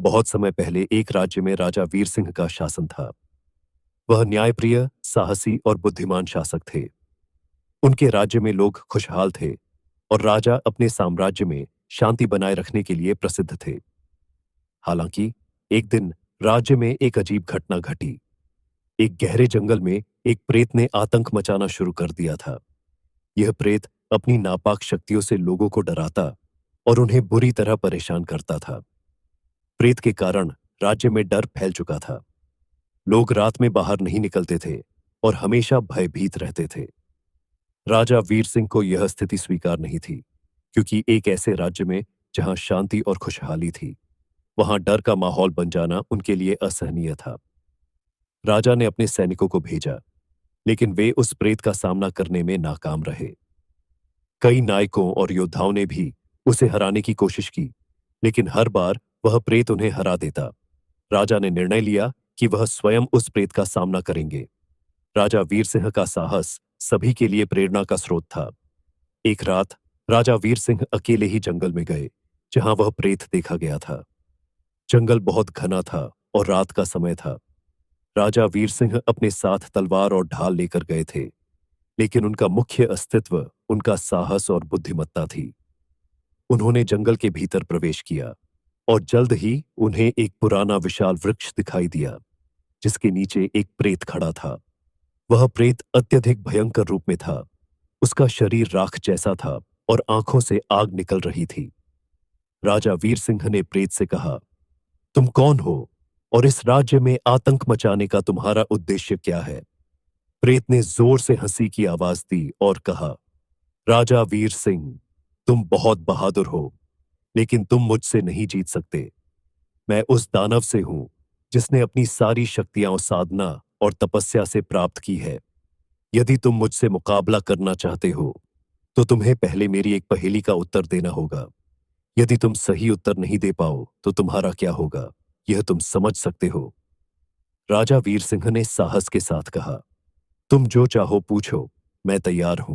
बहुत समय पहले एक राज्य में राजा वीर सिंह का शासन था। वह न्यायप्रिय, साहसी और बुद्धिमान शासक थे। उनके राज्य में लोग खुशहाल थे और राजा अपने साम्राज्य में शांति बनाए रखने के लिए प्रसिद्ध थे। हालांकि एक दिन राज्य में एक अजीब घटना घटी। एक गहरे जंगल में एक प्रेत ने आतंक मचाना शुरू कर दिया था। यह प्रेत अपनी नापाक शक्तियों से लोगों को डराता और उन्हें बुरी तरह परेशान करता था। प्रेत के कारण राज्य में डर फैल चुका था। लोग रात में बाहर नहीं निकलते थे और हमेशा भयभीत रहते थे। राजा वीर सिंह को यह स्थिति स्वीकार नहीं थी, क्योंकि एक ऐसे राज्य में जहां शांति और खुशहाली थी, वहां डर का माहौल बन जाना उनके लिए असहनीय था। राजा ने अपने सैनिकों को भेजा, लेकिन वे उस प्रेत का सामना करने में नाकाम रहे। कई नायकों और योद्धाओं ने भी उसे हराने की कोशिश की, लेकिन हर बार वह प्रेत उन्हें हरा देता। राजा ने निर्णय लिया कि वह स्वयं उस प्रेत का सामना करेंगे। राजा वीर सिंह का साहस सभी के लिए प्रेरणा का स्रोत था। एक रात राजा वीर सिंह अकेले ही जंगल में गए, जहां वह प्रेत देखा गया था। जंगल बहुत घना था और रात का समय था। राजा वीर सिंह अपने साथ तलवार और ढाल लेकर गए थे, लेकिन उनका मुख्य अस्तित्व उनका साहस और बुद्धिमत्ता थी। उन्होंने जंगल के भीतर प्रवेश किया और जल्द ही उन्हें एक पुराना विशाल वृक्ष दिखाई दिया, जिसके नीचे एक प्रेत खड़ा था। वह प्रेत अत्यधिक भयंकर रूप में था। उसका शरीर राख जैसा था और आंखों से आग निकल रही थी। राजा वीर सिंह ने प्रेत से कहा, तुम कौन हो और इस राज्य में आतंक मचाने का तुम्हारा उद्देश्य क्या है? प्रेत ने जोर से हंसी की आवाज दी और कहा, राजा वीर सिंह, तुम बहुत बहादुर हो, लेकिन तुम मुझसे नहीं जीत सकते। मैं उस दानव से हूं जिसने अपनी सारी शक्तियां साधना और तपस्या से प्राप्त की है। यदि तुम मुझसे मुकाबला करना चाहते हो, तो तुम्हें पहले मेरी एक पहेली का उत्तर देना होगा। यदि तुम सही उत्तर नहीं दे पाओ, तो तुम्हारा क्या होगा, यह तुम समझ सकते हो। राजा वीर सिंह ने साहस के साथ कहा, तुम जो चाहो पूछो, मैं तैयार हूं।